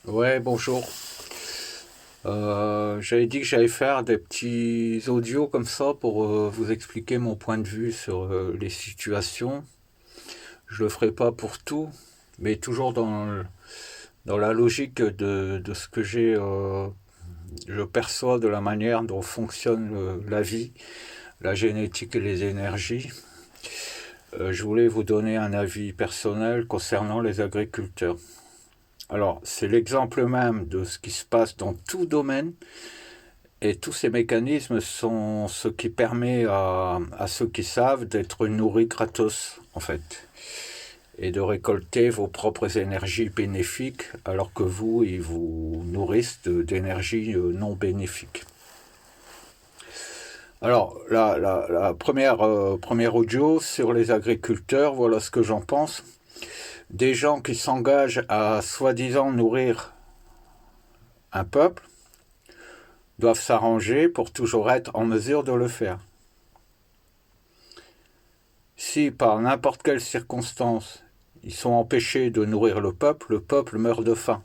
Ouais, bonjour. J'avais dit que j'allais faire des petits audios comme ça pour vous expliquer mon point de vue sur les situations. Je le ferai pas pour tout, mais toujours dans la logique de ce que je perçois de la manière dont fonctionne la vie, la génétique et les énergies. Je voulais vous donner un avis personnel concernant les agriculteurs. Alors, c'est l'exemple même de ce qui se passe dans tout domaine. Et tous ces mécanismes sont ce qui permet à ceux qui savent d'être nourris gratos, en fait, et de récolter vos propres énergies bénéfiques, alors que vous, ils vous nourrissent d'énergie non bénéfique. Alors, la première audio sur les agriculteurs, voilà ce que j'en pense. Des gens qui s'engagent à soi-disant nourrir un peuple doivent s'arranger pour toujours être en mesure de le faire. Si par n'importe quelle circonstance ils sont empêchés de nourrir le peuple meurt de faim.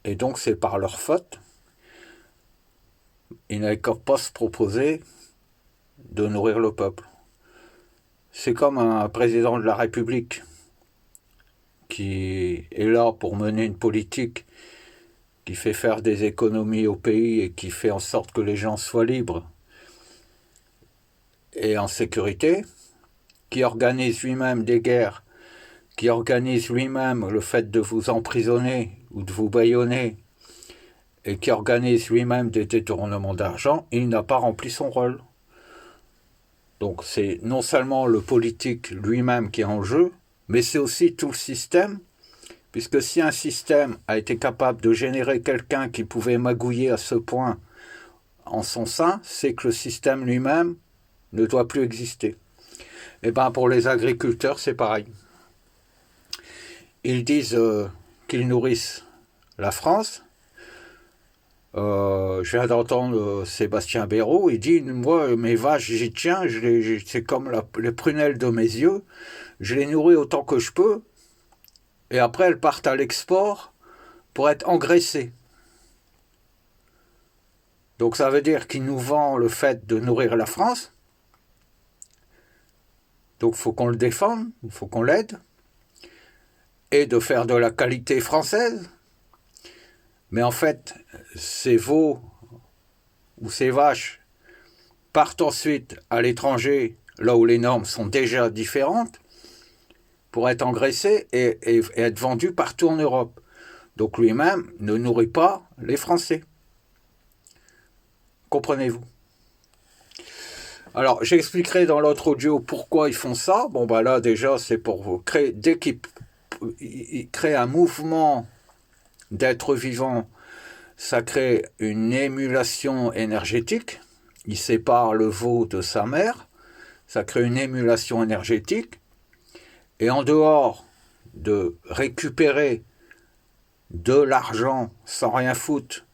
Et donc c'est par leur faute. Ils n'avaient qu'à pas se proposer de nourrir le peuple. C'est comme un président de la République qui est là pour mener une politique qui fait faire des économies au pays et qui fait en sorte que les gens soient libres et en sécurité, qui organise lui-même des guerres, qui organise lui-même le fait de vous emprisonner ou de vous bâillonner, et qui organise lui-même des détournements d'argent, il n'a pas rempli son rôle. Donc c'est non seulement le politique lui-même qui est en jeu, mais c'est aussi tout le système, puisque si un système a été capable de générer quelqu'un qui pouvait magouiller à ce point en son sein, c'est que le système lui-même ne doit plus exister. Et bien pour les agriculteurs, c'est pareil. Ils disent qu'ils nourrissent la France. Je viens d'entendre Sébastien Béraud, il dit, moi, mes vaches, j'y tiens, c'est comme les prunelles de mes yeux, je les nourris autant que je peux, et après elles partent à l'export pour être engraissées. Donc ça veut dire qu'il nous vend le fait de nourrir la France, donc il faut qu'on le défende, il faut qu'on l'aide, et de faire de la qualité française. Mais en fait, ces veaux ou ces vaches partent ensuite à l'étranger, là où les normes sont déjà différentes, pour être engraissées et être vendues partout en Europe. Donc lui-même ne nourrit pas les Français. Comprenez-vous? Alors, j'expliquerai dans l'autre audio pourquoi ils font ça. Bon, bah là, déjà, c'est pour créer, dès qu'ils créent un mouvement d'être vivant, ça crée une émulation énergétique. Il sépare le veau de sa mère. Ça crée une émulation énergétique. Et en dehors de récupérer de l'argent sans rien foutre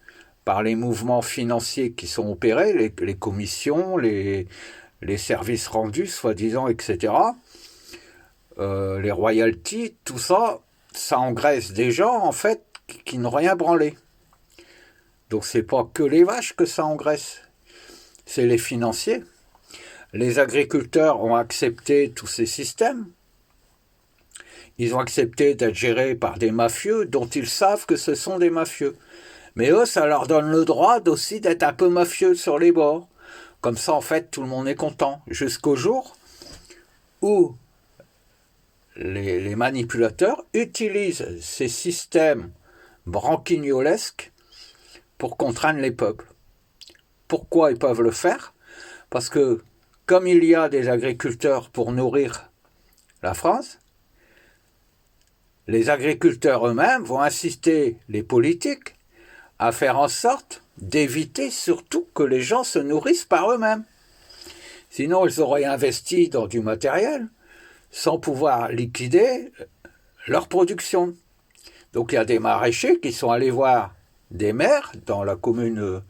par les mouvements financiers qui sont opérés, les commissions, les services rendus, soi-disant, etc., les royalties, tout ça, ça engraisse des gens, en fait, qui n'ont rien branlé. Donc c'est pas que les vaches que ça engraisse, c'est les financiers. Les agriculteurs ont accepté tous ces systèmes. Ils ont accepté d'être gérés par des mafieux dont ils savent que ce sont des mafieux. Mais eux, ça leur donne le droit aussi d'être un peu mafieux sur les bords. Comme ça, en fait, tout le monde est content. Jusqu'au jour où les manipulateurs utilisent ces systèmes branquignolesques pour contraindre les peuples. Pourquoi ils peuvent le faire? Parce que comme il y a des agriculteurs pour nourrir la France, les agriculteurs eux-mêmes vont inciter les politiques à faire en sorte d'éviter surtout que les gens se nourrissent par eux-mêmes. Sinon, ils auraient investi dans du matériel sans pouvoir liquider leur production. Donc il y a des maraîchers qui sont allés voir des maires dans la commune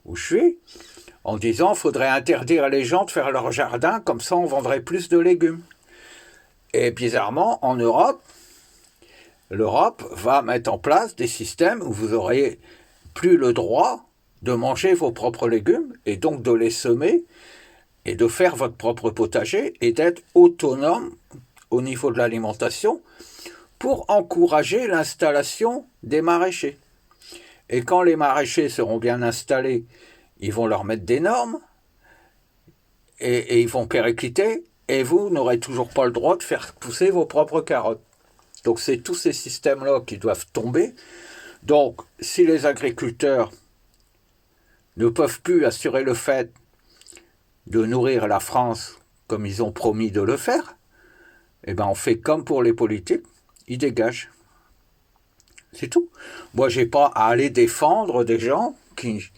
où je suis en disant qu'il faudrait interdire les gens de faire leur jardin, comme ça on vendrait plus de légumes. Et bizarrement, en Europe, l'Europe va mettre en place des systèmes où vous n'aurez plus le droit de manger vos propres légumes et donc de les semer et de faire votre propre potager et d'être autonome au niveau de l'alimentation pour encourager l'installation des maraîchers. Et quand les maraîchers seront bien installés, ils vont leur mettre des normes et ils vont péricliter et vous n'aurez toujours pas le droit de faire pousser vos propres carottes. Donc c'est tous ces systèmes-là qui doivent tomber. Donc si les agriculteurs ne peuvent plus assurer le fait de nourrir la France comme ils ont promis de le faire, eh ben on fait comme pour les politiques, ils dégagent. C'est tout. Moi, j'ai pas à aller défendre des gens qui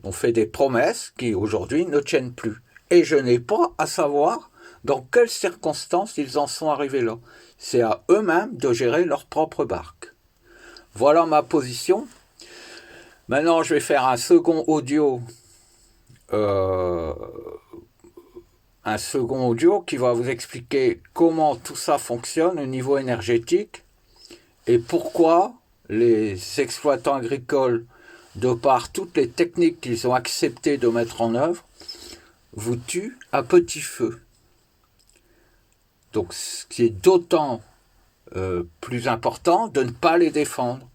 ont fait des promesses qui aujourd'hui ne tiennent plus. Et je n'ai pas à savoir dans quelles circonstances ils en sont arrivés là. C'est à eux-mêmes de gérer leur propre barque. Voilà ma position. Maintenant, je vais faire un second audio. Un second audio qui va vous expliquer comment tout ça fonctionne au niveau énergétique et pourquoi les exploitants agricoles, de par toutes les techniques qu'ils ont accepté de mettre en œuvre, vous tuent à petit feu. Donc ce qui est d'autant plus important de ne pas les défendre,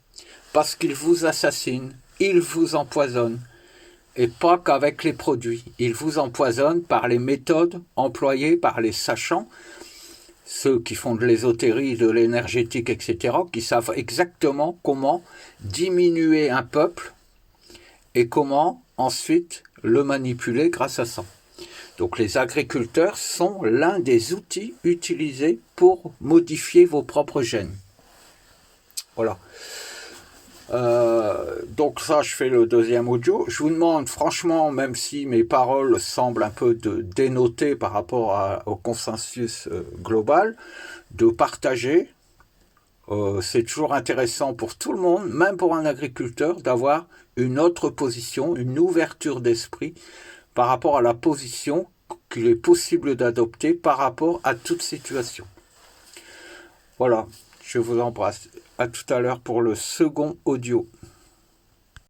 parce qu'ils vous assassinent, ils vous empoisonnent, et pas qu'avec les produits. Ils vous empoisonnent par les méthodes employées par les sachants, ceux qui font de l'ésotérie, de l'énergétique, etc., qui savent exactement comment diminuer un peuple et comment ensuite le manipuler grâce à ça. Donc les agriculteurs sont l'un des outils utilisés pour modifier vos propres gènes. Voilà. Donc ça, je fais le deuxième audio. Je vous demande franchement, même si mes paroles semblent un peu dénotées par rapport au consensus global, de partager. C'est toujours intéressant pour tout le monde, même pour un agriculteur, d'avoir une autre position, une ouverture d'esprit par rapport à la position qu'il est possible d'adopter par rapport à toute situation. Voilà, je vous embrasse. À tout à l'heure pour le second audio.